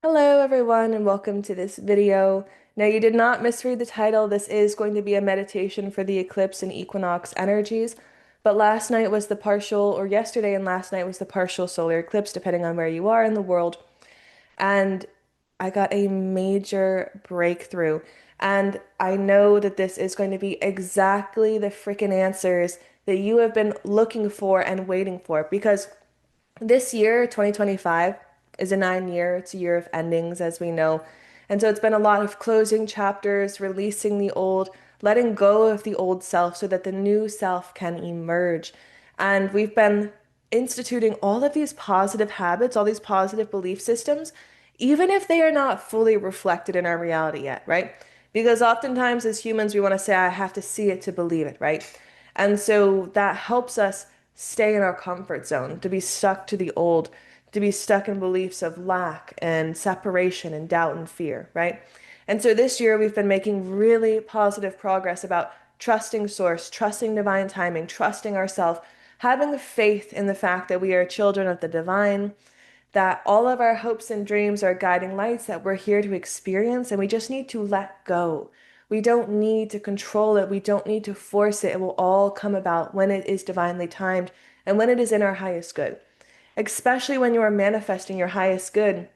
Hello everyone and welcome to this video. Now you did not misread the title. This is going to be a meditation for the eclipse and equinox energies. But last night was the partial, or yesterday and last night was the partial solar eclipse, depending on where you are in the world. And I got a major breakthrough. And I know that this is going to be exactly the freaking answers that you have been looking for and waiting for. Because this year, 2025, is a 9 year. It's a year of endings, as we know. And so it's been a lot of closing chapters, releasing the old, letting go of the old self so that the new self can emerge. And we've been instituting all of these positive habits, all these positive belief systems, even if they are not fully reflected in our reality yet, right? Because oftentimes as humans, we want to say, I have to see it to believe it, right? And so that helps us stay in our comfort zone, to be stuck to the old, to be stuck in beliefs of lack and separation and doubt and fear, right? And so this year we've been making really positive progress about trusting source, trusting divine timing, trusting ourselves, having faith in the fact that we are children of the divine, that all of our hopes and dreams are guiding lights that we're here to experience, and we just need to let go. We don't need to control it. We don't need to force it. It will all come about when it is divinely timed and when it is in our highest good. Especially when you are manifesting your highest good,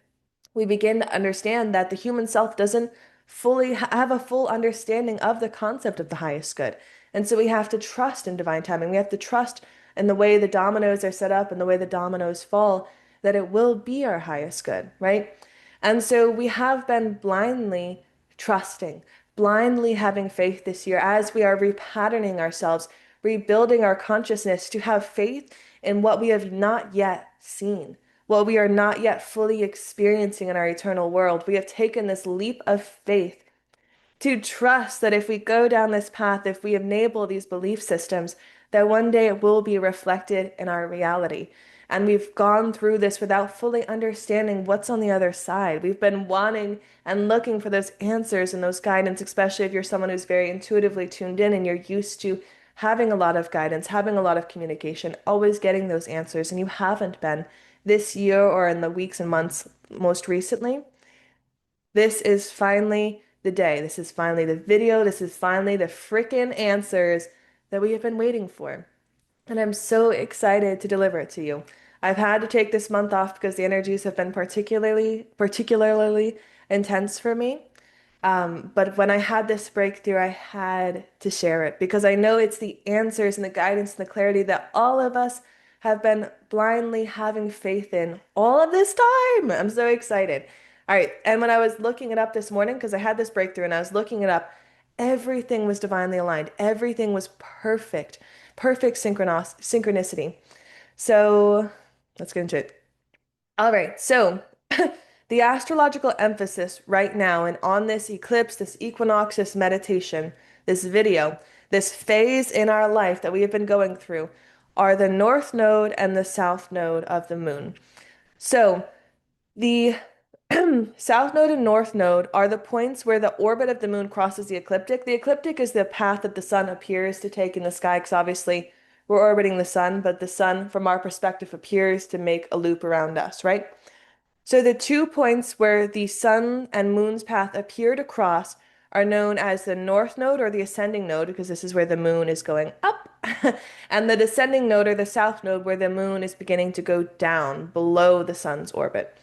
we begin to understand that the human self doesn't fully have a full understanding of the concept of the highest good. And so we have to trust in divine timing. We have to trust in the way the dominoes are set up and the way the dominoes fall, that it will be our highest good, right? And so we have been blindly trusting, blindly having faith this year as we are repatterning ourselves, rebuilding our consciousness to have faith in what we have not yet seen, what we are not yet fully experiencing in our eternal world. We have taken this leap of faith to trust that if we go down this path, if we enable these belief systems, that one day it will be reflected in our reality. And we've gone through this without fully understanding what's on the other side. We've been wanting and looking for those answers and those guidance, especially if you're someone who's very intuitively tuned in and you're used to having a lot of guidance, having a lot of communication, always getting those answers, and you haven't been this year or in the weeks and months most recently. This is finally the day. This is finally the video. This is finally the frickin' answers that we have been waiting for. And I'm so excited to deliver it to you. I've had to take this month off because the energies have been particularly intense for me. But when I had this breakthrough, I had to share it because I know it's the answers and the guidance and the clarity that all of us have been blindly having faith in all of this time. I'm so excited. All right. And when I was looking it up this morning, because I had this breakthrough and I was looking it up, everything was divinely aligned. Everything was perfect, perfect synchronicity. So let's get into it. All right. So the astrological emphasis right now and on this eclipse, this equinox, this meditation, this video, this phase in our life that we have been going through are the north node and the south node of the moon. So the south node and north node are the points where the orbit of the moon crosses the ecliptic. The ecliptic is the path that the sun appears to take in the sky, because obviously we're orbiting the sun, but the sun, from our perspective, appears to make a loop around us, right? So the 2 points where the sun and moon's path appear to cross are known as the north node or the ascending node, because this is where the moon is going up, and the descending node or the south node where the moon is beginning to go down below the sun's orbit.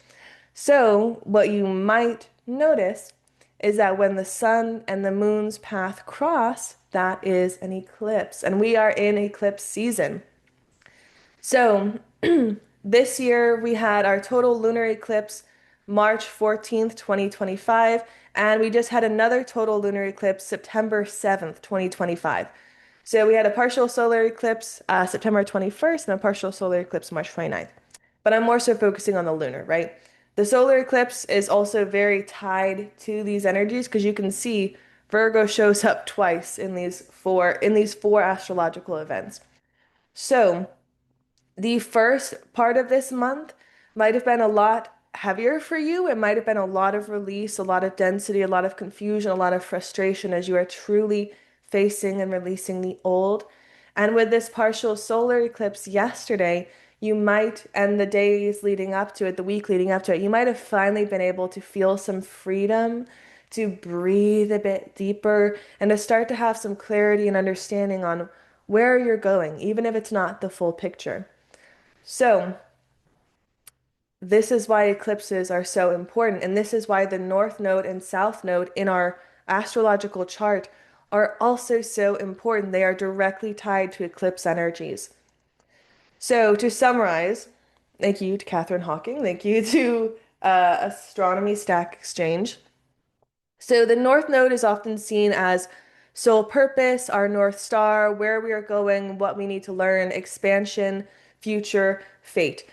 So what you might notice is that when the sun and the moon's path cross, that is an eclipse, and we are in eclipse season. So this year we had our total lunar eclipse March 14th, 2025, and we just had another total lunar eclipse September 7th, 2025. So we had a partial solar eclipse September 21st and a partial solar eclipse March 29th. But I'm more so focusing on the lunar, right? The solar eclipse is also very tied to these energies because you can see Virgo shows up twice in these four astrological events. So, the first part of this month might have been a lot heavier for you. It might have been a lot of release, a lot of density, a lot of confusion, a lot of frustration as you are truly facing and releasing the old. And with this partial solar eclipse yesterday, you might, and the days leading up to it, the week leading up to it, you might have finally been able to feel some freedom, to breathe a bit deeper, and to start to have some clarity and understanding on where you're going, even if it's not the full picture. So, this is why eclipses are so important, and this is why the North Node and South Node in our astrological chart are also so important. They are directly tied to eclipse energies. So, to summarize, thank you to Catherine Hawking, thank you to Astronomy Stack Exchange. So, the North Node is often seen as sole purpose, our North Star, where we are going, what we need to learn, expansion, future, fate.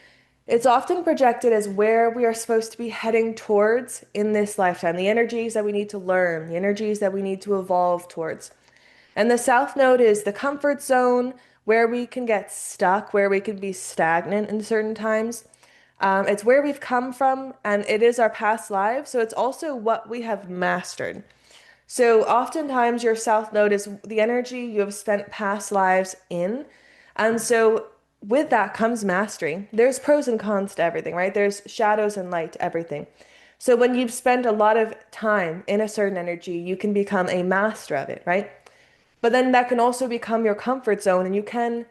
It's often projected as where we are supposed to be heading towards in this lifetime, the energies that we need to learn, the energies that we need to evolve towards. And the South Node is the comfort zone where we can get stuck, where we can be stagnant in certain times. It's where we've come from, and it is our past lives. So it's also what we have mastered. So oftentimes your South Node is the energy you have spent past lives in. And so with that comes mastery. There's pros and cons to everything, right? There's shadows and light to everything. So when you've spent a lot of time in a certain energy, you can become a master of it, right? But then that can also become your comfort zone, and you can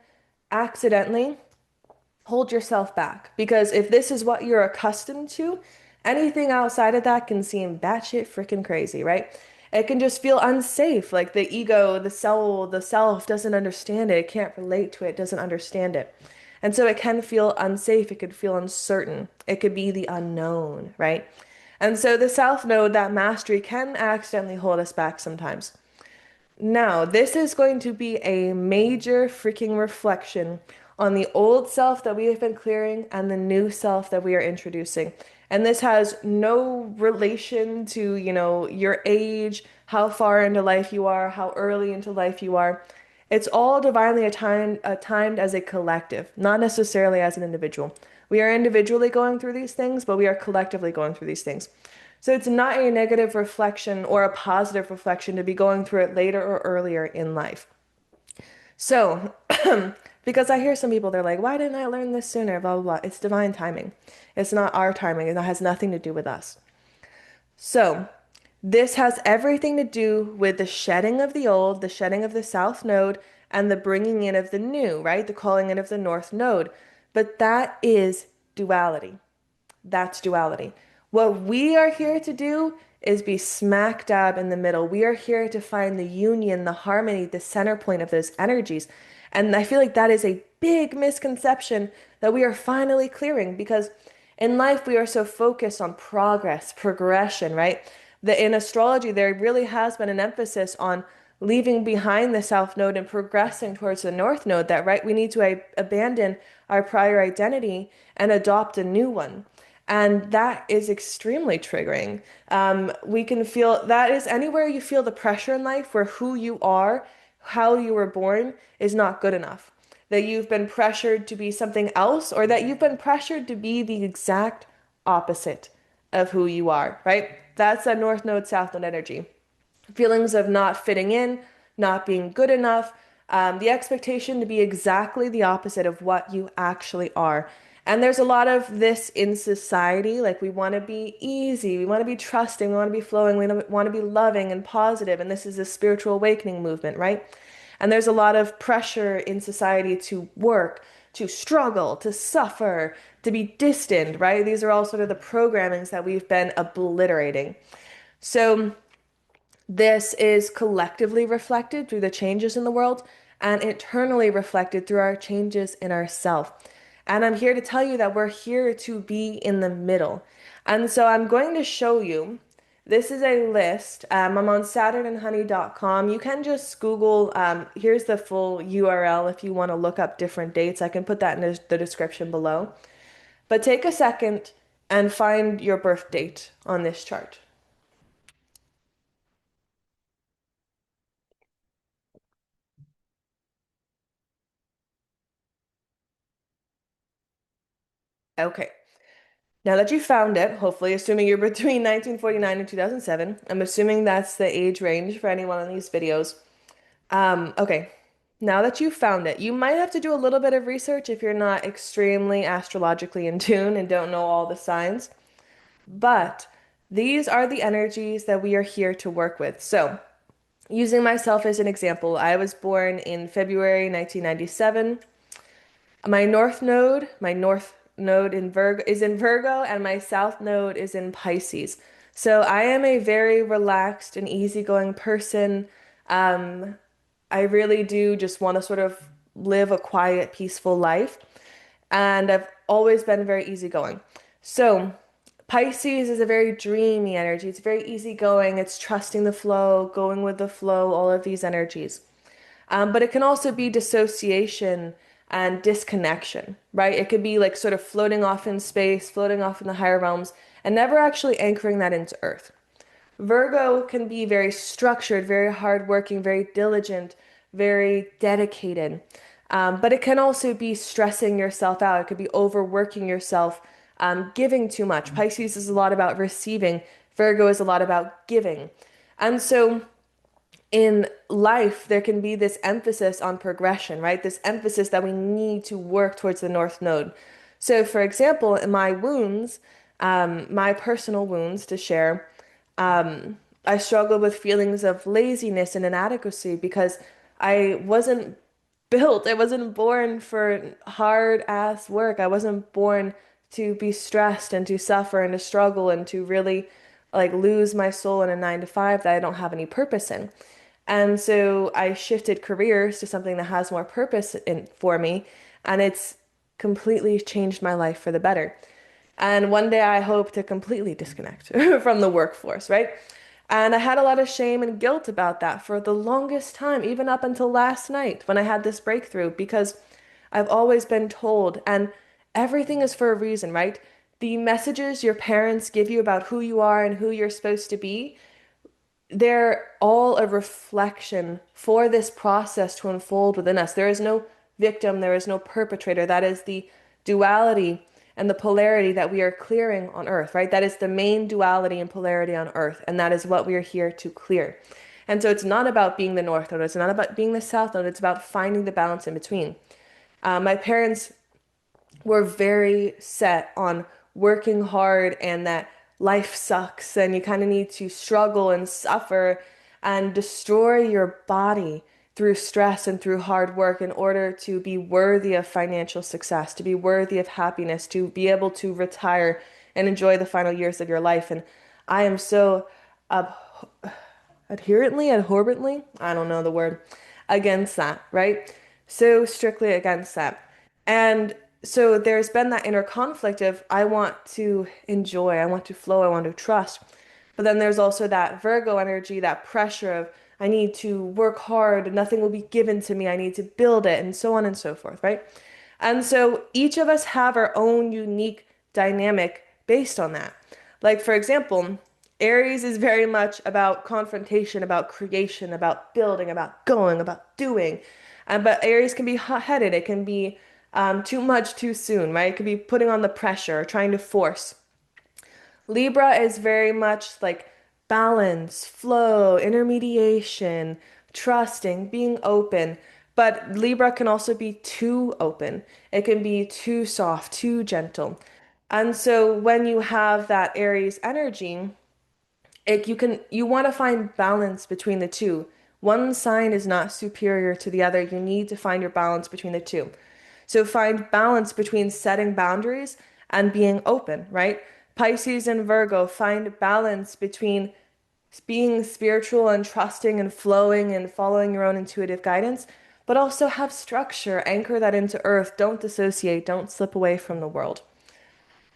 accidentally hold yourself back. Because if this is what you're accustomed to, anything outside of that can seem batshit freaking crazy, right? It can just feel unsafe. Like the ego, the soul, the self doesn't understand it. It can't relate to it, doesn't understand it. And so it can feel unsafe. It could feel uncertain. It could be the unknown, right? And so the South Node, that mastery, can accidentally hold us back sometimes. Now, this is going to be a major freaking reflection on the old self that we have been clearing and the new self that we are introducing. And this has no relation to, your age, how far into life you are, how early into life you are. It's all divinely timed as a collective, not necessarily as an individual. We are individually going through these things, but we are collectively going through these things. So it's not a negative reflection or a positive reflection to be going through it later or earlier in life. So, because I hear some people, they're like, why didn't I learn this sooner? Blah, blah, blah. It's divine timing. It's not our timing. It has nothing to do with us. So, this has everything to do with the shedding of the old, the shedding of the South Node, and the bringing in of the new, right? The calling in of the North Node. But that is duality. That's duality. What we are here to do is be smack dab in the middle. We are here to find the union, the harmony, the center point of those energies. And I feel like that is a big misconception that we are finally clearing because in life we are so focused on progress, progression, right? That in astrology, there really has been an emphasis on leaving behind the South Node and progressing towards the North Node, that, right, we need to abandon our prior identity and adopt a new one. And that is extremely triggering. We can feel that is anywhere you feel the pressure in life where who you are, how you were born is not good enough. That you've been pressured to be something else, or that you've been pressured to be the exact opposite of who you are, right? That's a North Node, South Node energy. Feelings of not fitting in, not being good enough, the expectation to be exactly the opposite of what you actually are. And there's a lot of this in society. Like we want to be easy, we want to be trusting, we want to be flowing, we want to be loving and positive. And this is a spiritual awakening movement, right? And there's a lot of pressure in society to work, to struggle, to suffer, to be distant, right? These are all sort of the programmings that we've been obliterating. So this is collectively reflected through the changes in the world and internally reflected through our changes in ourself. And I'm here to tell you that we're here to be in the middle. And so I'm going to show you. This is a list. I'm on SaturnandHoney.com. You can just Google, here's the full URL if you want to look up different dates. I can put that in the description below. But take a second and find your birth date on this chart. Okay. Now that you found it, hopefully, assuming you're between 1949 and 2007, I'm assuming that's the age range for anyone on these videos. Okay. now that you've found it, you might have to do a little bit of research if you're not extremely astrologically in tune and don't know all the signs. But these are the energies that we are here to work with. So, using myself as an example, I was born in February 1997. My north node in Virgo is in Virgo, and my south node is in Pisces. So I am a very relaxed and easygoing person. Um, I really do just want to sort of live a quiet, peaceful life. And I've always been very easygoing. So Pisces is a very dreamy energy. It's very easygoing. It's trusting the flow, going with the flow, all of these energies. But it can also be dissociation and disconnection, right? It could be like sort of floating off in space, floating off in the higher realms, and never actually anchoring that into Earth. Virgo can be very structured, very hardworking, very diligent, very dedicated. But it can also be stressing yourself out. It could be overworking yourself, giving too much. Pisces is a lot about receiving. Virgo is a lot about giving. And so in life, there can be this emphasis on progression, right? This emphasis that we need to work towards the North Node. So, for example, in my wounds, my personal wounds to share, I struggled with feelings of laziness and inadequacy because I wasn't born for hard ass work. I wasn't born to be stressed and to suffer and to struggle and to really like lose my soul in a 9 to 5 that I don't have any purpose in. And so I shifted careers to something that has more purpose in for me, and it's completely changed my life for the better. And one day I hope to completely disconnect from the workforce, right? And I had a lot of shame and guilt about that for the longest time, even up until last night when I had this breakthrough, because I've always been told, and everything is for a reason, right? The messages your parents give you about who you are and who you're supposed to be, they're all a reflection for this process to unfold within us. There is no victim, there is no perpetrator. That is the duality and the polarity that we are clearing on earth, right? That is the main duality and polarity on earth, and that is what we are here to clear. And so it's not about being the North Node, it's not about being the South Node, it's about finding the balance in between. My parents were very set on working hard and that life sucks and you kind of need to struggle and suffer and destroy your body through stress and through hard work in order to be worthy of financial success, to be worthy of happiness, to be able to retire and enjoy the final years of your life. And I am so ab abhorrently, I don't know the word, against that, right? So strictly against that. And so there's been that inner conflict of I want to enjoy, I want to flow, I want to trust. But then there's also that Virgo energy, that pressure of I need to work hard, nothing will be given to me, I need to build it, and so on and so forth, right? And so each of us have our own unique dynamic based on that. Like, for example, Aries is very much about confrontation, about creation, about building, about going, about doing. But Aries can be hot-headed. It can be too much too soon, right? It could be putting on the pressure, trying to force. Libra is very much like balance, flow, intermediation, trusting, being open. But Libra can also be too open. It can be too soft, too gentle. And so when you have that Aries energy, you want to find balance between the two. One sign is not superior to the other. You need to find your balance between the two. So find balance between setting boundaries and being open, right? Pisces and Virgo find balance between being spiritual and trusting and flowing and following your own intuitive guidance, but also have structure, anchor that into earth, don't dissociate, don't slip away from the world.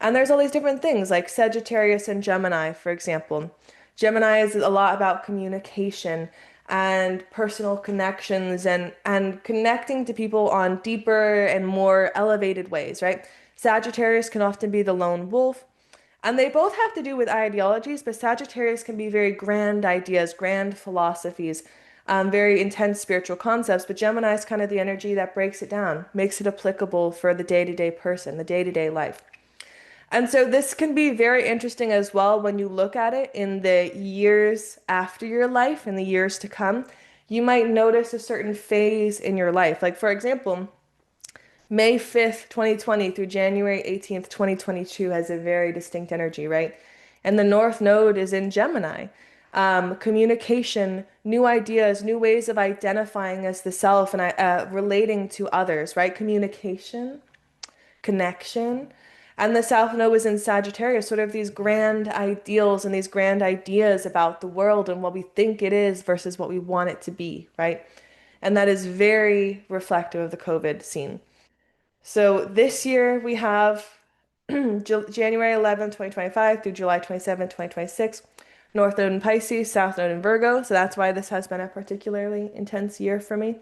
And there's all these different things like Sagittarius and Gemini, for example. Gemini is a lot about communication and personal connections and connecting to people on deeper and more elevated ways, right? Sagittarius can often be the lone wolf, and they both have to do with ideologies, but Sagittarius can be very grand ideas, grand philosophies, very intense spiritual concepts, but Gemini is kind of the energy that breaks it down, makes it applicable for the day-to-day person, the day-to-day life. And so this can be very interesting as well when you look at it in the years after your life, in the years to come. You might notice a certain phase in your life. Like, for example, May 5th, 2020 through January 18th, 2022 has a very distinct energy, right? And the North Node is in Gemini. Communication, new ideas, new ways of identifying as the self and relating to others, right? Communication, connection. And the South Node is in Sagittarius, sort of these grand ideals and these grand ideas about the world and what we think it is versus what we want it to be, right? And that is very reflective of the COVID scene. So this year we have January 11th, 2025 through July 27th, 2026. North Node in Pisces, South Node in Virgo. So that's why this has been a particularly intense year for me.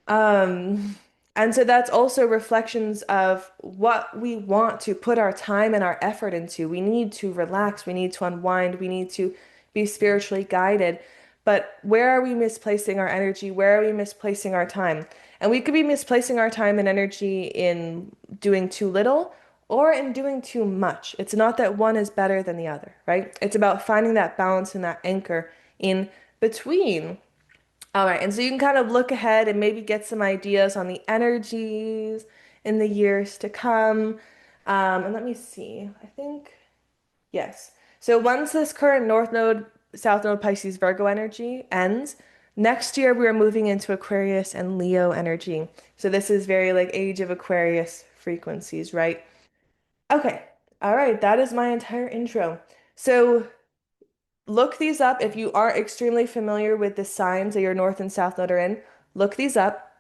Um, and so that's also reflections of what we want to put our time and our effort into. We need to relax, we need to unwind, we need to be spiritually guided. But where are we misplacing our energy? Where are we misplacing our time? And we could be misplacing our time and energy in doing too little or in doing too much. It's not that one is better than the other, right? It's about finding that balance and that anchor in between. All right, and so you can kind of look ahead and maybe get some ideas on the energies in the years to come. And let me see. I think, yes. So once this current North Node, South Node, Pisces, Virgo energy ends, next year we are moving into Aquarius and Leo energy. So this is very like Age of Aquarius frequencies, right? Okay. All right, that is my entire intro. So look these up if you aren't extremely familiar with the signs that your North and South Node are in. Look these up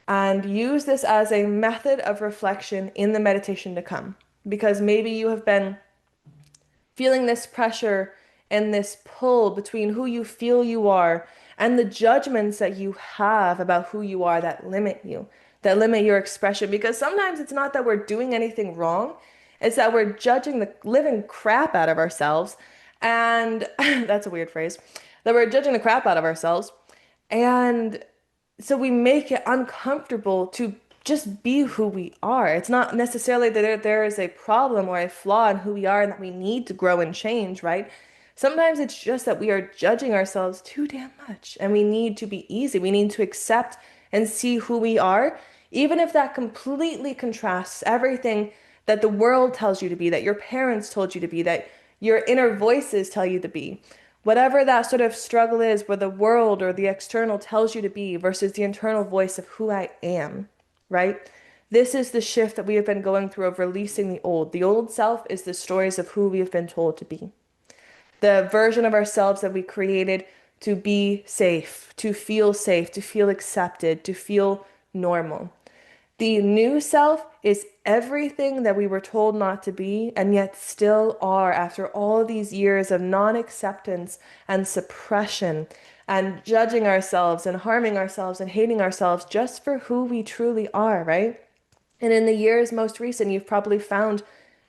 and use this as a method of reflection in the meditation to come. Because maybe you have been feeling this pressure and this pull between who you feel you are and the judgments that you have about who you are that limit your expression. Because sometimes it's not that we're doing anything wrong, it's that we're judging the living crap out of ourselves. And that's a weird phrase, that we're judging the crap out of ourselves. And so we make it uncomfortable to just be who we are. It's not necessarily that there is a problem or a flaw in who we are and that we need to grow and change, right? Sometimes it's just that we are judging ourselves too damn much and we need to be easy. We need to accept and see who we are, even if that completely contrasts everything that the world tells you to be, that your parents told you to be, that your inner voices tell you to be. Whatever that sort of struggle is where the world or the external tells you to be versus the internal voice of who I am, right? This is the shift that we have been going through of releasing the old. The old self is the stories of who we have been told to be. The version of ourselves that we created to be safe, to feel accepted, to feel normal. The new self is everything that we were told not to be and yet still are after all these years of non-acceptance and suppression and judging ourselves and harming ourselves and hating ourselves just for who we truly are, right? And in the years most recent, you've probably found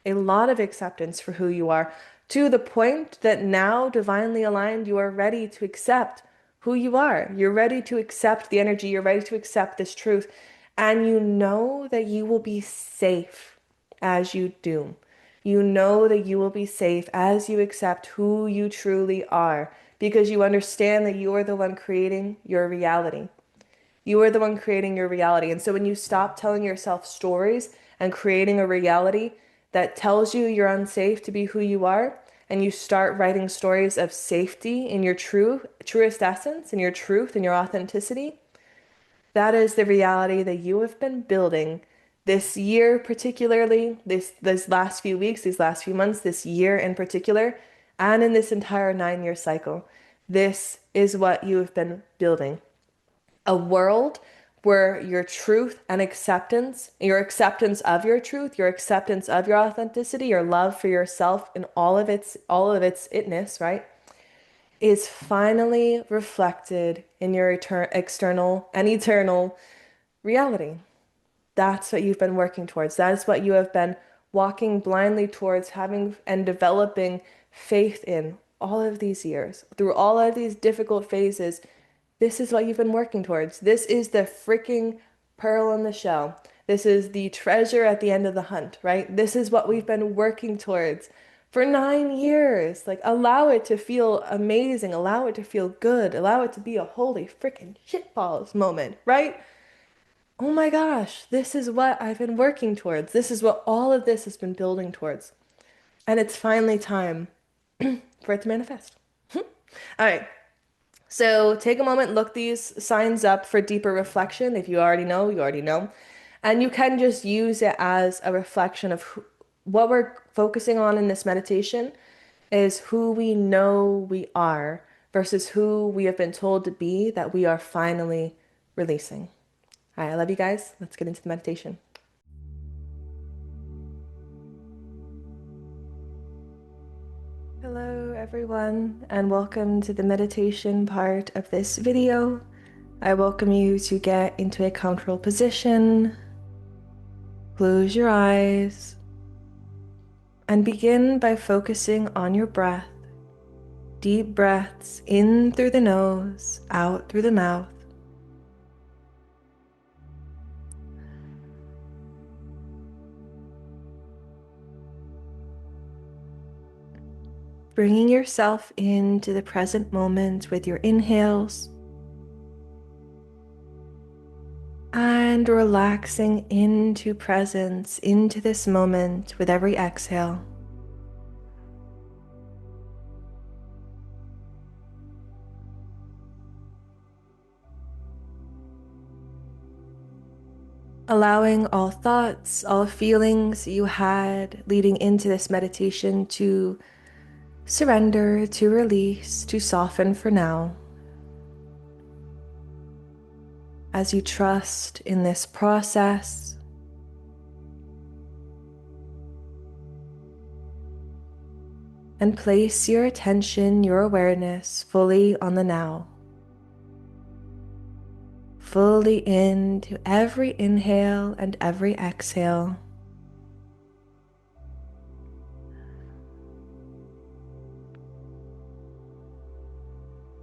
a lot of acceptance for who you are to the point that now, divinely aligned, you are ready to accept who you are. You're ready to accept the energy. You're ready to accept this truth. And you know that you will be safe as you do. You know that you will be safe as you accept who you truly are because you understand that you are the one creating your reality. You are the one creating your reality. And so when you stop telling yourself stories and creating a reality that tells you you're unsafe to be who you are, and you start writing stories of safety in your truest essence, in your truth, in your authenticity, that is the reality that you have been building this year, particularly, this last few weeks, these last few months, this year in particular, and in this entire 9-year cycle. This is what you have been building. A world where your truth and acceptance, your acceptance of your truth, your acceptance of your authenticity, your love for yourself and all of its itness, right, is finally reflected in your external and eternal reality. That's what you've been working towards. That is what you have been walking blindly towards, having and developing faith in all of these years. Through all of these difficult phases, this is what you've been working towards. This is the freaking pearl in the shell. This is the treasure at the end of the hunt, right? This is what we've been working towards for 9 years. Like, allow it to feel amazing, allow it to feel good, allow it to be a holy freaking shitballs moment, right? Oh my gosh, this is what I've been working towards. This is what all of this has been building towards. And it's finally time for it to manifest. All right. So take a moment, look these signs up for deeper reflection. If you already know, you already know. And you can just use it as a reflection of what we're focusing on in this meditation is who we know we are versus who we have been told to be that we are finally releasing. All right, I love you guys. Let's get into the meditation. Hello, everyone, and welcome to the meditation part of this video. I welcome you to get into a comfortable position, close your eyes, and begin by focusing on your breath. Deep breaths in through the nose, out through the mouth. Bringing yourself into the present moment with your inhales and relaxing into presence, into this moment with every exhale. Allowing all thoughts, all feelings you had leading into this meditation to surrender, to release, to soften for now. As you trust in this process, and place your attention, your awareness fully on the now. Fully into every inhale and every exhale.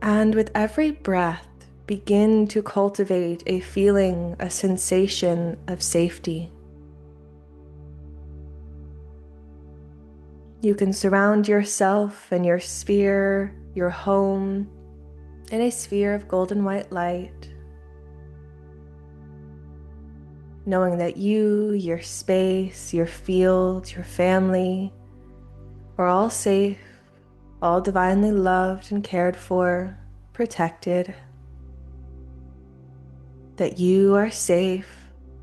And with every breath, begin to cultivate a feeling, a sensation of safety. You can surround yourself and your sphere, your home, in a sphere of golden white light, knowing that you, your space, your field, your family are all safe, all divinely loved and cared for, protected. That you are safe,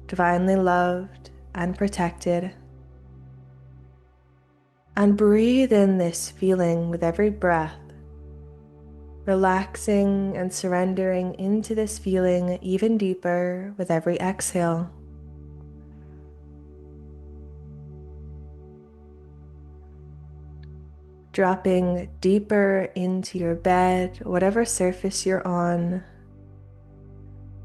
divinely loved and protected. And breathe in this feeling with every breath, relaxing and surrendering into this feeling even deeper with every exhale. Dropping deeper into your bed, whatever surface you're on,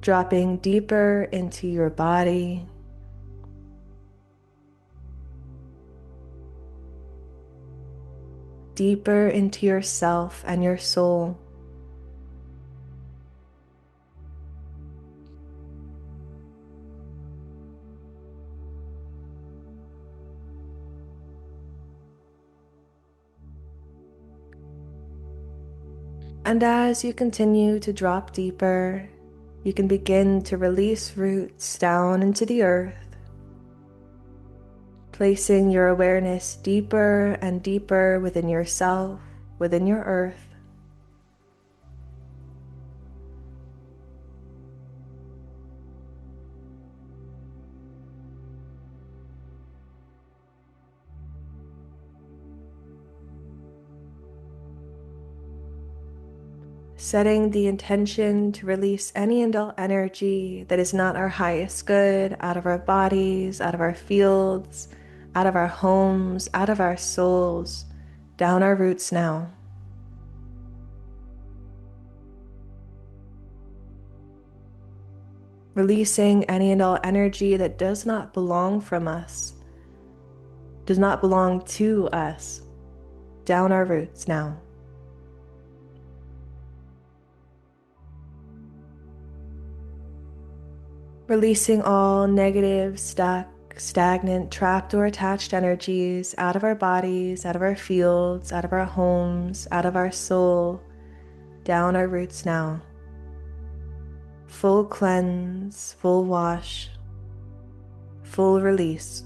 dropping deeper into your body, deeper into yourself and your soul. And as you continue to drop deeper, you can begin to release roots down into the earth, placing your awareness deeper and deeper within yourself, within your earth. Setting the intention to release any and all energy that is not our highest good out of our bodies, out of our fields, out of our homes, out of our souls, down our roots now. Releasing any and all energy that does not belong from us, does not belong to us, down our roots now. Releasing all negative, stuck, stagnant, trapped, or attached energies out of our bodies, out of our fields, out of our homes, out of our soul, down our roots now. Full cleanse, full wash, full release.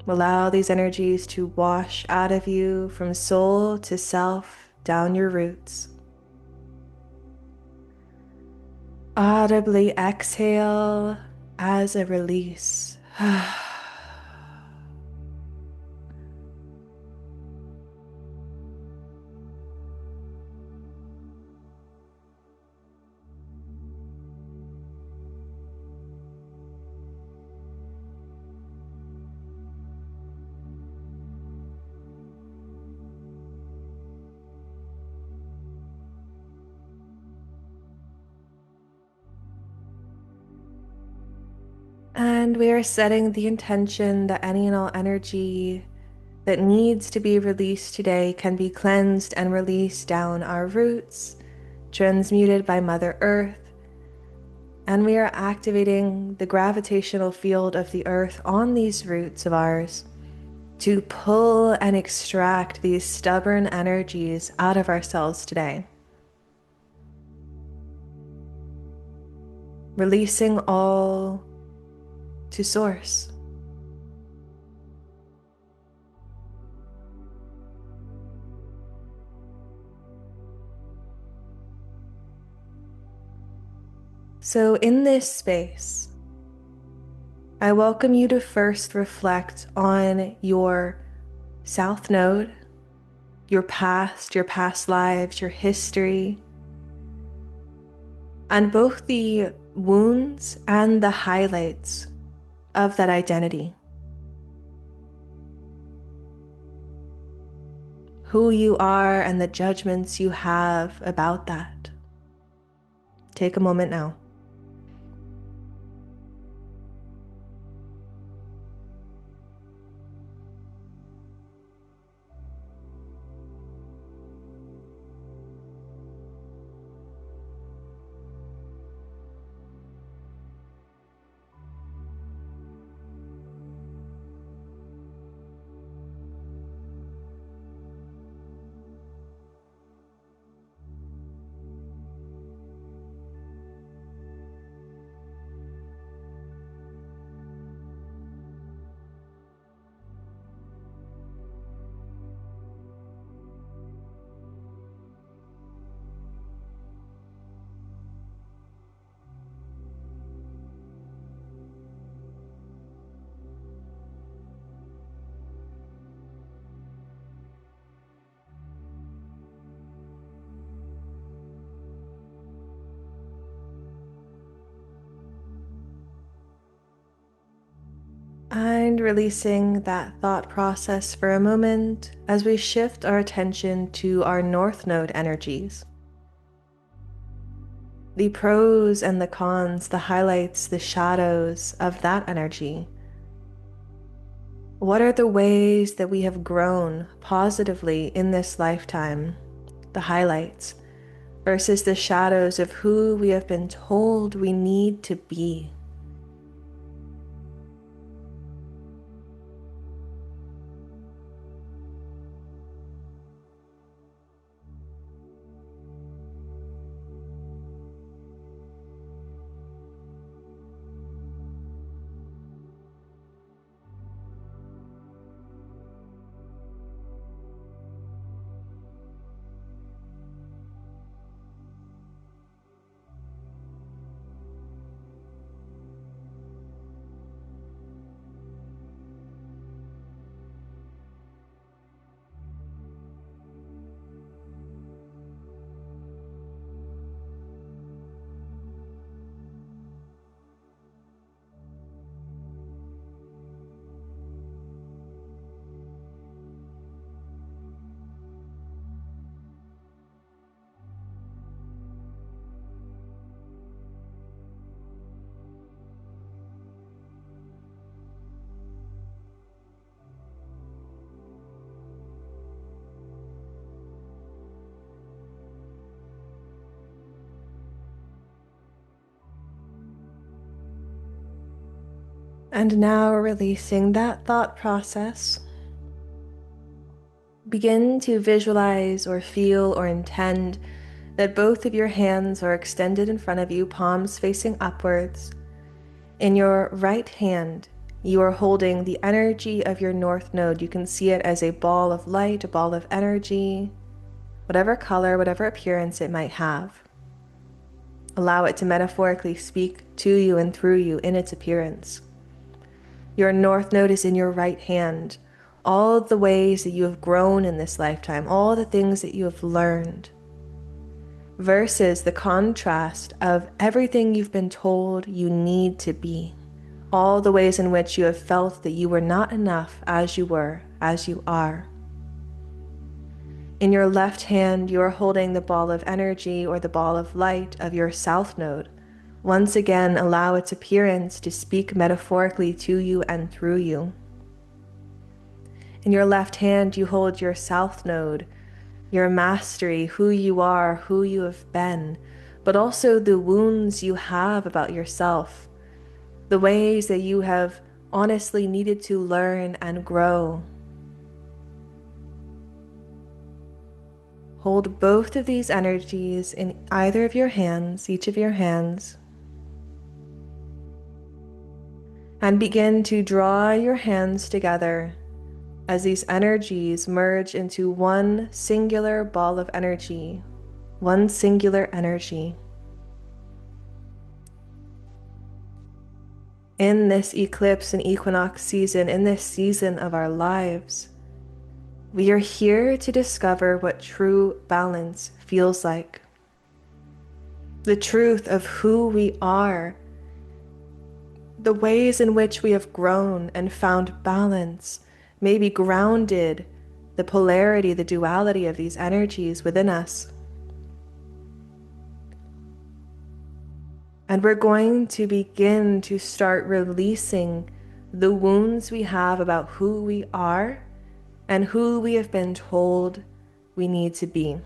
Allow these energies to wash out of you from soul to self, down your roots. Audibly exhale as a release. And we are setting the intention that any and all energy that needs to be released today can be cleansed and released down our roots, transmuted by Mother Earth. And we are activating the gravitational field of the earth on these roots of ours to pull and extract these stubborn energies out of ourselves today. Releasing all to Source. So in this space, I welcome you to first reflect on your South Node, your past lives, your history, and both the wounds and the highlights of that identity. Who you are and the judgments you have about that. Take a moment now. And releasing that thought process for a moment as we shift our attention to our North Node energies. The pros and the cons, the highlights, the shadows of that energy. What are the ways that we have grown positively in this lifetime? The highlights versus the shadows of who we have been told we need to be. And now, releasing that thought process, begin to visualize or feel or intend that both of your hands are extended in front of you, palms facing upwards. In your right hand, you are holding the energy of your north node. You can see it as a ball of light, a ball of energy, whatever color, whatever appearance it might have. Allow it to metaphorically speak to you and through you in its appearance. Your north node is in your right hand. All the ways that you have grown in this lifetime, all the things that you have learned, versus the contrast of everything you've been told you need to be. All the ways in which you have felt that you were not enough as you were, as you are. In your left hand, you are holding the ball of energy or the ball of light of your south node. Once again, allow its appearance to speak metaphorically to you and through you. In your left hand, you hold your south node, your mastery, who you are, who you have been, but also the wounds you have about yourself, the ways that you have honestly needed to learn and grow. Hold both of these energies in either of your hands, each of your hands, and begin to draw your hands together as these energies merge into one singular ball of energy, one singular energy. In this eclipse and equinox season, in this season of our lives, we are here to discover what true balance feels like. The truth of who we are, the ways in which we have grown and found balance, maybe grounded the polarity, the duality of these energies within us. And we're going to begin to start releasing the wounds we have about who we are and who we have been told we need to be.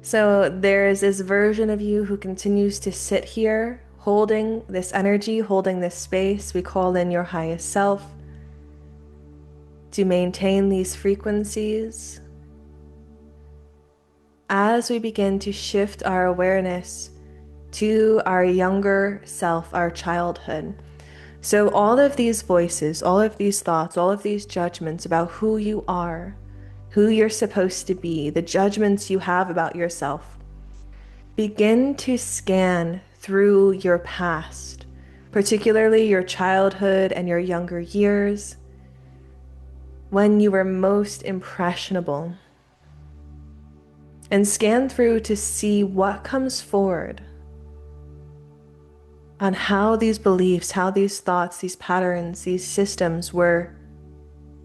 So there is this version of you who continues to sit here holding this energy, holding this space. We call in your highest self to maintain these frequencies as we begin to shift our awareness to our younger self, our childhood. So all of these voices, all of these thoughts, all of these judgments about who you are, who you're supposed to be, the judgments you have about yourself, begin to scan through your past, particularly your childhood and your younger years, when you were most impressionable, and scan through to see what comes forward on how these beliefs, how these thoughts, these patterns, these systems were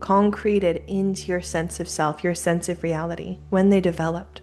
concreted into your sense of self, your sense of reality, when they developed.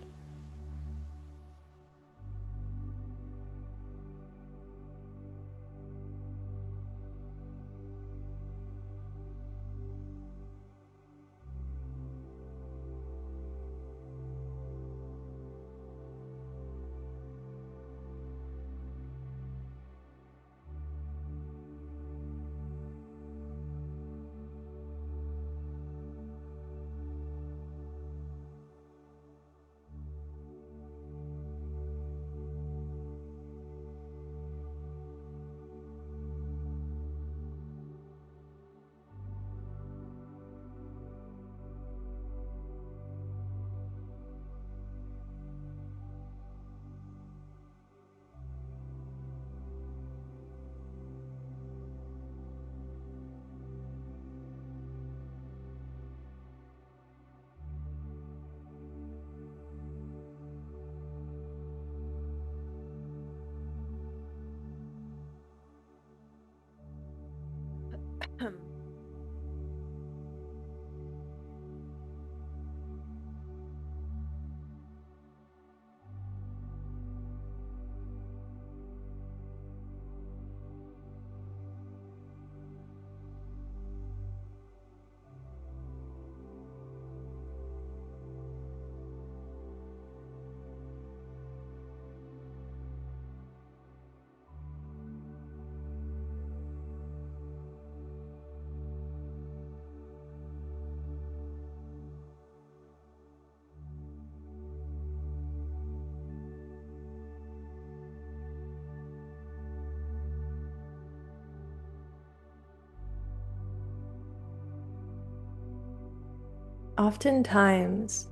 Oftentimes,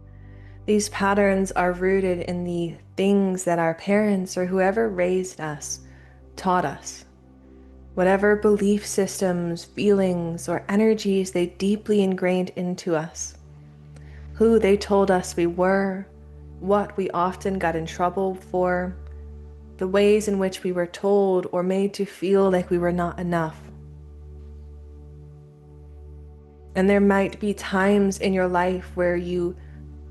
these patterns are rooted in the things that our parents or whoever raised us taught us. Whatever belief systems, feelings, or energies they deeply ingrained into us. Who they told us we were, what we often got in trouble for, the ways in which we were told or made to feel like we were not enough. And there might be times in your life where you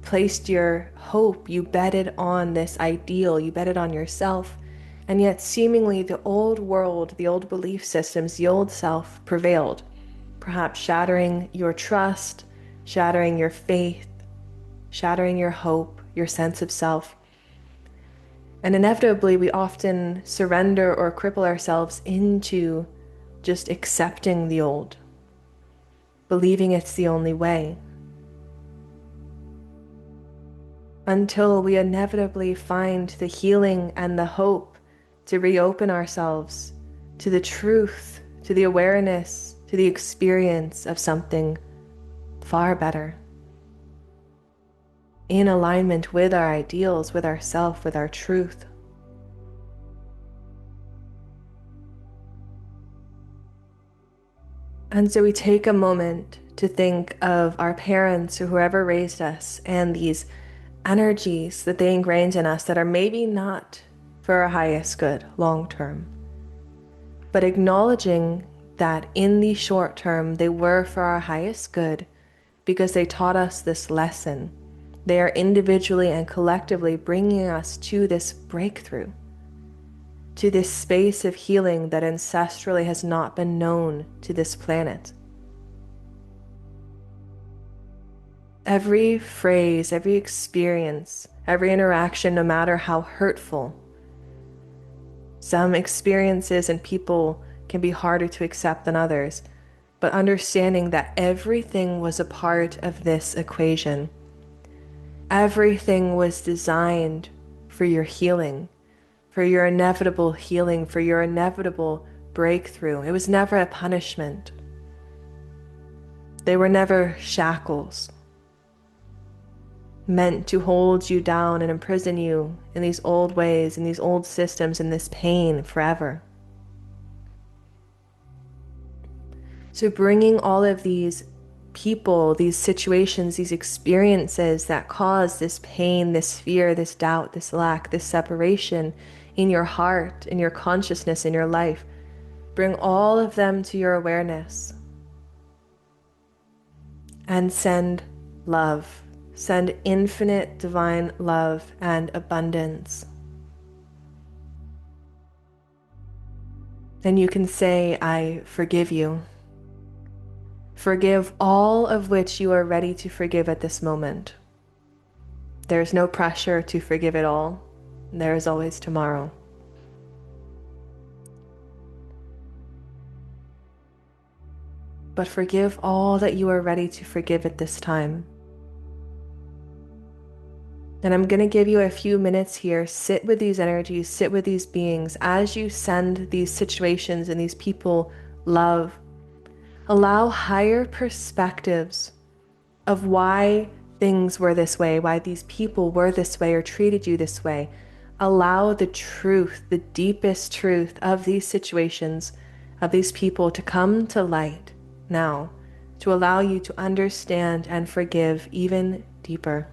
placed your hope, you betted on this ideal, you betted on yourself, and yet seemingly the old world, the old belief systems, the old self prevailed, perhaps shattering your trust, shattering your faith, shattering your hope, your sense of self. And inevitably, we often surrender or cripple ourselves into just accepting the old, believing it's the only way, until we inevitably find the healing and the hope to reopen ourselves to the truth, to the awareness, to the experience of something far better, in alignment with our ideals, with ourself, with our truth. And so we take a moment to think of our parents or whoever raised us and these energies that they ingrained in us that are maybe not for our highest good long term, but acknowledging that in the short term they were for our highest good because they taught us this lesson. They are individually and collectively bringing us to this breakthrough, to this space of healing that ancestrally has not been known to this planet. Every phrase, every experience, every interaction, no matter how hurtful, some experiences and people can be harder to accept than others, but understanding that everything was a part of this equation. Everything was designed for your healing, for your inevitable healing, for your inevitable breakthrough. It was never a punishment. They were never shackles meant to hold you down and imprison you in these old ways, in these old systems, in this pain forever. So bringing all of these people, these situations, these experiences that cause this pain, this fear, this doubt, this lack, this separation in your heart, in your consciousness, in your life, bring all of them to your awareness and send love. Send infinite divine love and abundance. Then you can say, I forgive you. Forgive all of which you are ready to forgive at this moment. There is no pressure to forgive it all. There is always tomorrow. But forgive all that you are ready to forgive at this time. And I'm going to give you a few minutes here. Sit with these energies, sit with these beings as you send these situations and these people love. Allow higher perspectives of why things were this way, why these people were this way or treated you this way. Allow the truth, the deepest truth of these situations, of these people to come to light now, to allow you to understand and forgive even deeper.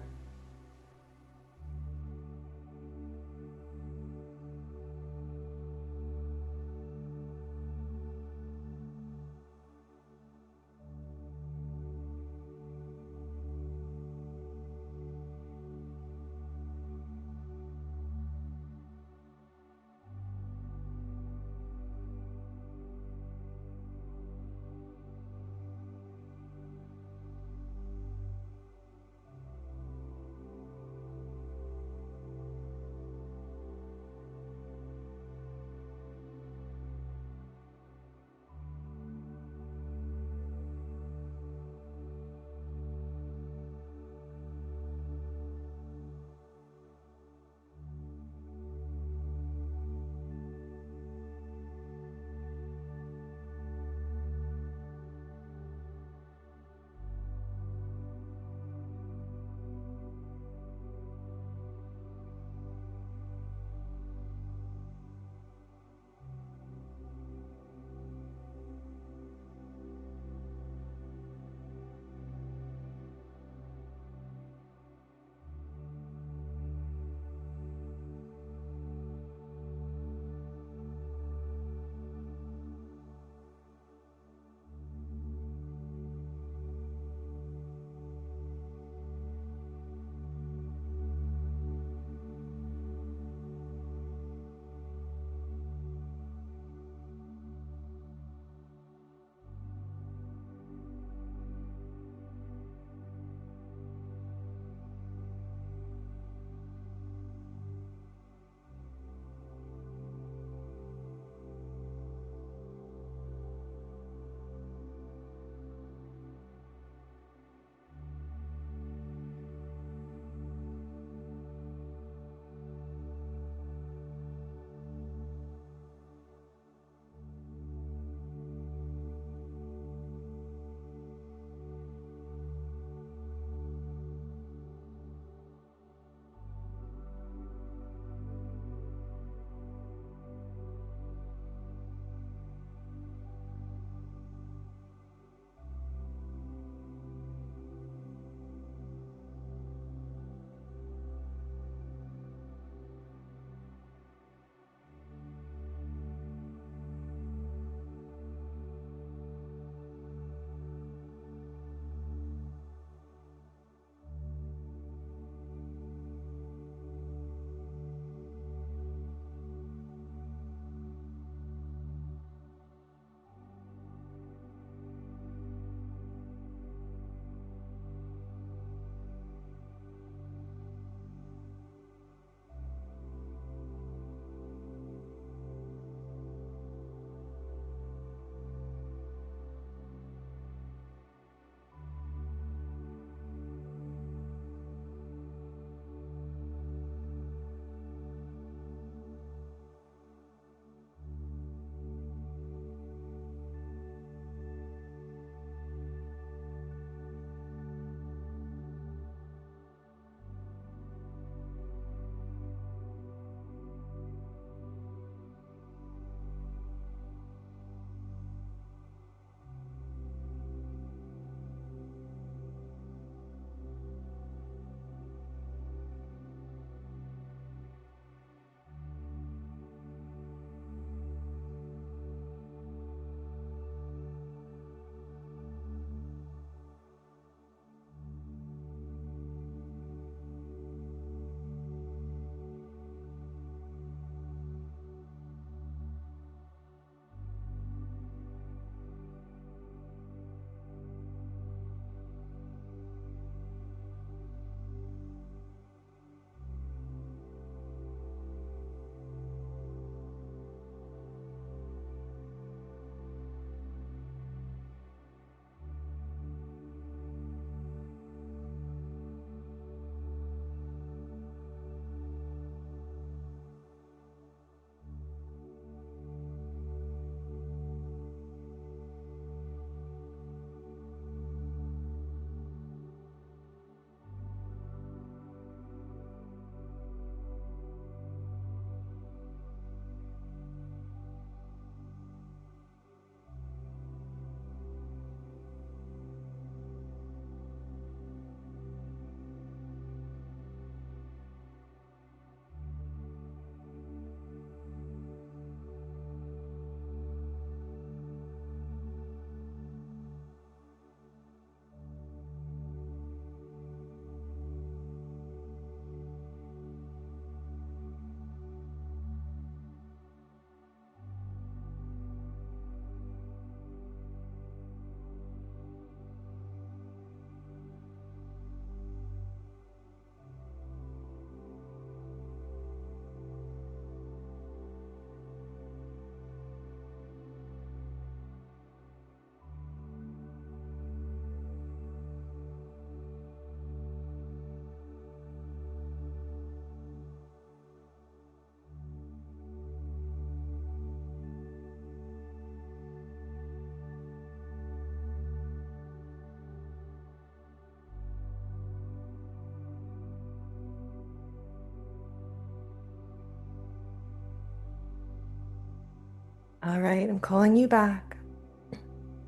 All right, I'm calling you back.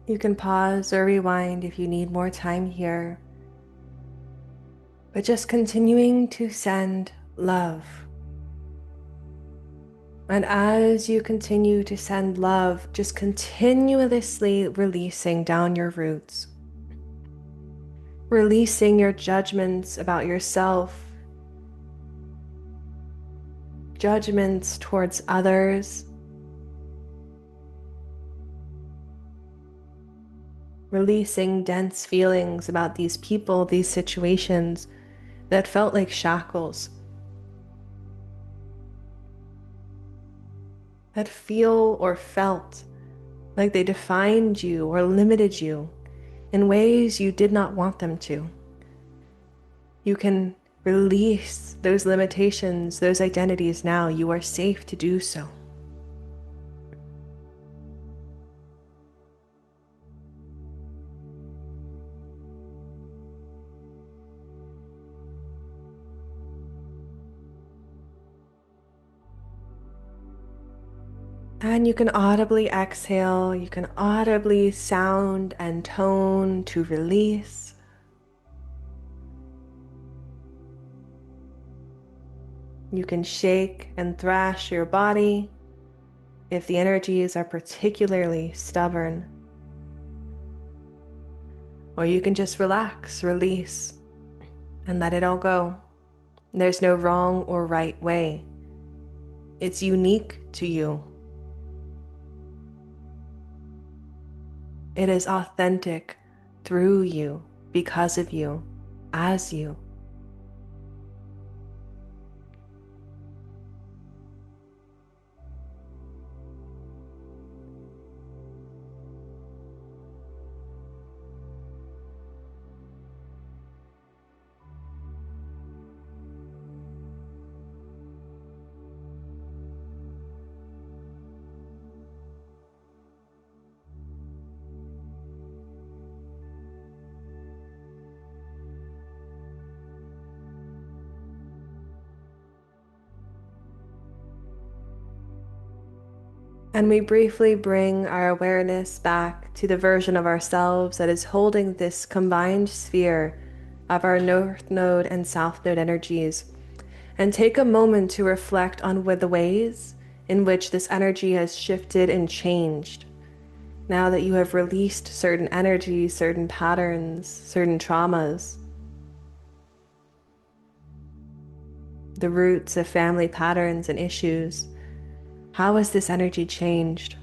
You can pause or rewind if you need more time here, but just continuing to send love. And as you continue to send love, just continuously releasing down your roots, releasing your judgments about yourself, judgments towards others, releasing dense feelings about these people, these situations that felt like shackles, that feel or felt like they defined you or limited you in ways you did not want them to. You can release those limitations, those identities now. You are safe to do so. And you can audibly exhale, you can audibly sound and tone to release. You can shake and thrash your body if the energies are particularly stubborn. Or you can just relax, release, and let it all go. There's no wrong or right way. It's unique to you. It is authentic through you, because of you, as you. And we briefly bring our awareness back to the version of ourselves that is holding this combined sphere of our North Node and South Node energies, and take a moment to reflect on the ways in which this energy has shifted and changed. Now that you have released certain energies, certain patterns, certain traumas, the roots of family patterns and issues, how has this energy changed?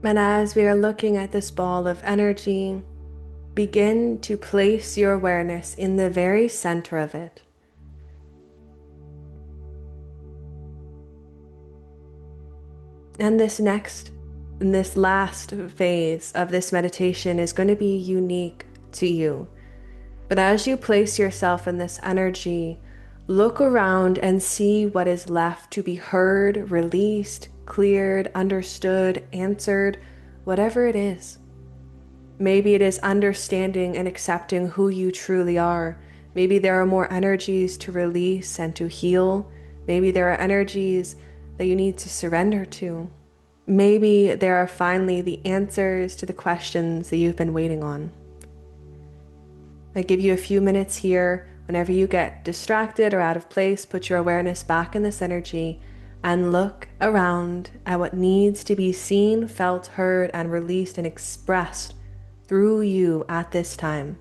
And as we are looking at this ball of energy, begin to place your awareness in the very center of it. And this last phase of this meditation is going to be unique to you. But as you place yourself in this energy, look around and see what is left to be heard, released, cleared, understood, answered, whatever it is. Maybe it is understanding and accepting who you truly are. Maybe there are more energies to release and to heal. Maybe there are energies that you need to surrender to. Maybe there are finally the answers to the questions that you've been waiting on. I give you a few minutes here. Whenever you get distracted or out of place, put your awareness back in this energy and look around at what needs to be seen, felt, heard, and released and expressed through you at this time.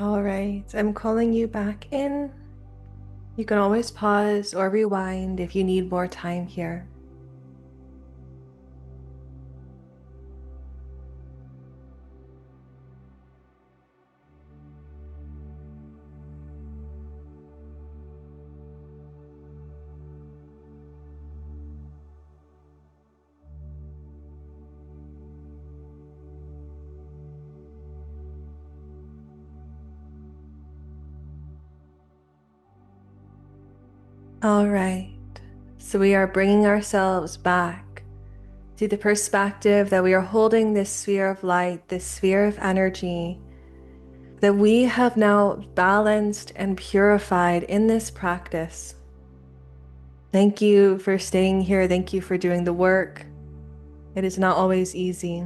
All right, I'm calling you back in. You can always pause or rewind if you need more time here. All right, so we are bringing ourselves back to the perspective that we are holding this sphere of light, this sphere of energy, that we have now balanced and purified in this practice. Thank you for staying here. Thank you for doing the work. It is not always easy.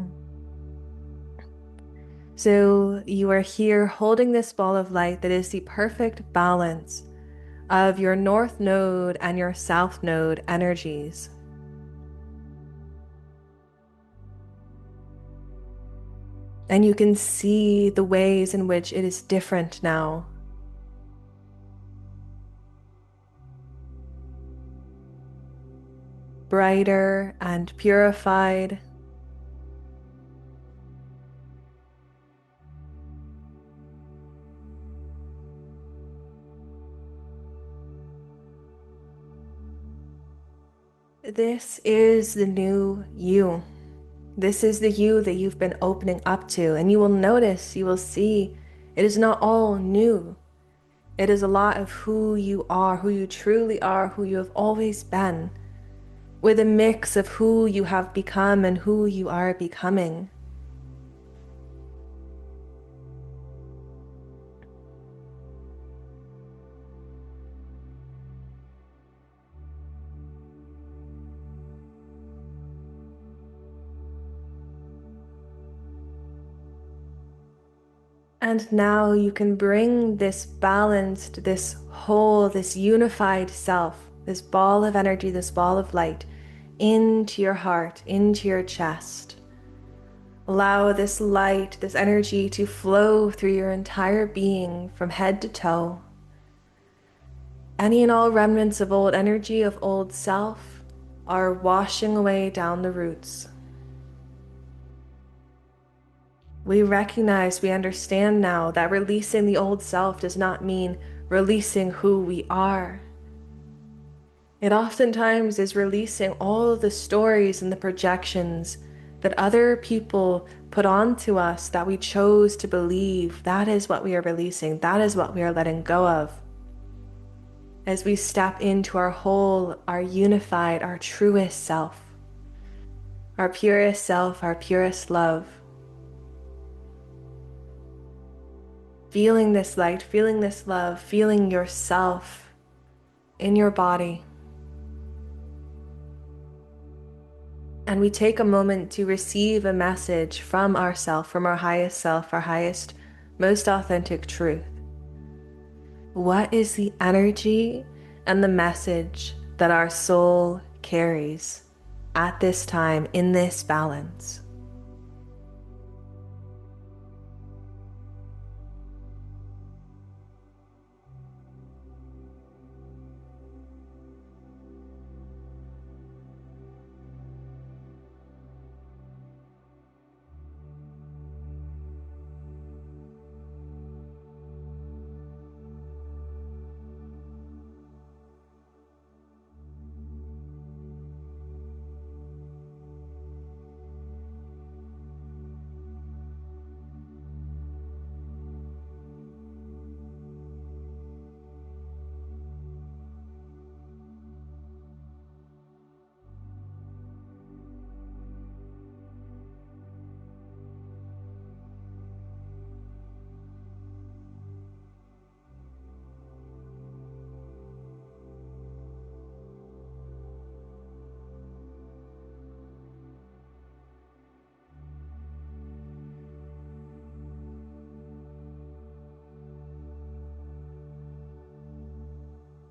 So you are here holding this ball of light that is the perfect balance of your north node and your south node energies. And you can see the ways in which it is different now. Brighter and purified. This is the new you. This is the you that you've been opening up to, and you will notice, you will see, it is not all new. It is a lot of who you are, who you truly are, who you have always been, with a mix of who you have become and who you are becoming. And now you can bring this balanced, this whole, this unified self, this ball of energy, this ball of light, into your heart, into your chest. Allow this light, this energy to flow through your entire being from head to toe. Any and all remnants of old energy, of old self, are washing away down the roots. We recognize, we understand now that releasing the old self does not mean releasing who we are. It oftentimes is releasing all of the stories and the projections that other people put onto us that we chose to believe. That is what we are releasing. That is what we are letting go of. As we step into our whole, our unified, our truest self, our purest self, our purest love. Feeling this light, feeling this love, feeling yourself in your body. And we take a moment to receive a message from ourself, from our highest self, our highest, most authentic truth. What is the energy and the message that our soul carries at this time in this balance?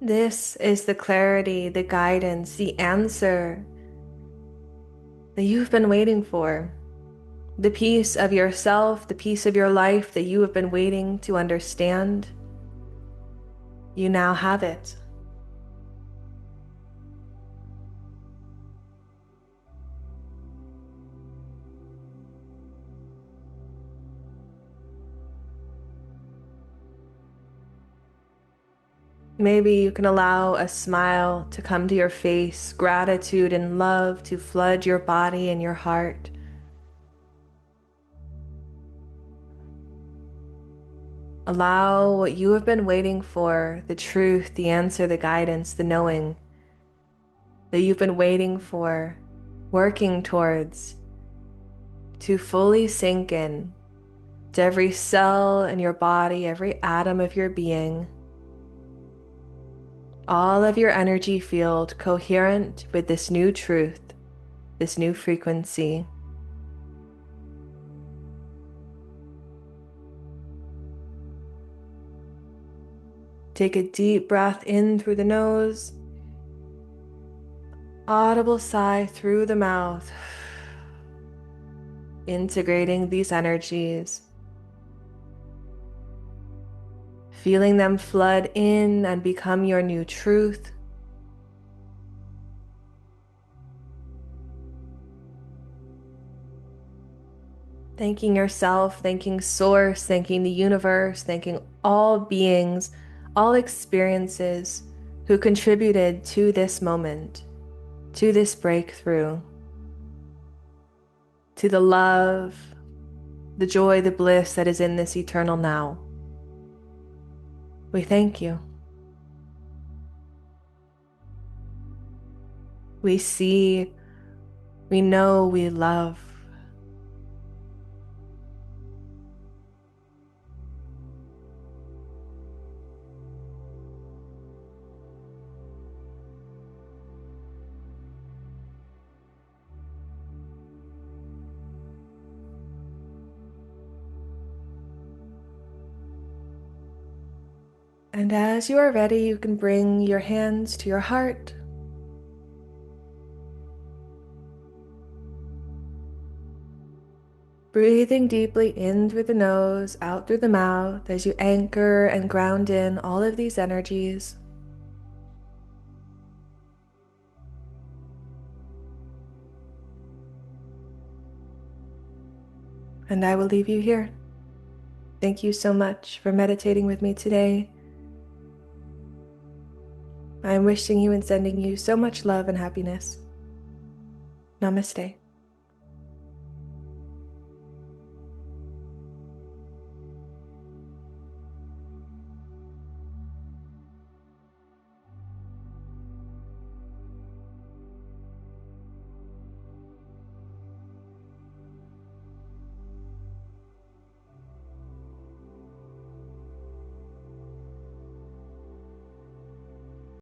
This is the clarity, the guidance, the answer that you've been waiting for. The piece of yourself, the piece of your life that you have been waiting to understand, you now have it. Maybe you can allow a smile to come to your face, gratitude and love to flood your body and your heart. Allow what you have been waiting for, the truth, the answer, the guidance, the knowing that you've been waiting for, working towards, to fully sink in to every cell in your body, every atom of your being, all of your energy field coherent with this new truth, this new frequency. Take a deep breath in through the nose, audible sigh through the mouth, integrating these energies, feeling them flood in and become your new truth. Thanking yourself, thanking Source, thanking the universe, thanking all beings, all experiences who contributed to this moment, to this breakthrough, to the love, the joy, the bliss that is in this eternal now. We thank you. We see, we know, we love. And as you are ready, you can bring your hands to your heart. Breathing deeply in through the nose, out through the mouth as you anchor and ground in all of these energies. And I will leave you here. Thank you so much for meditating with me today. I am wishing you and sending you so much love and happiness. Namaste.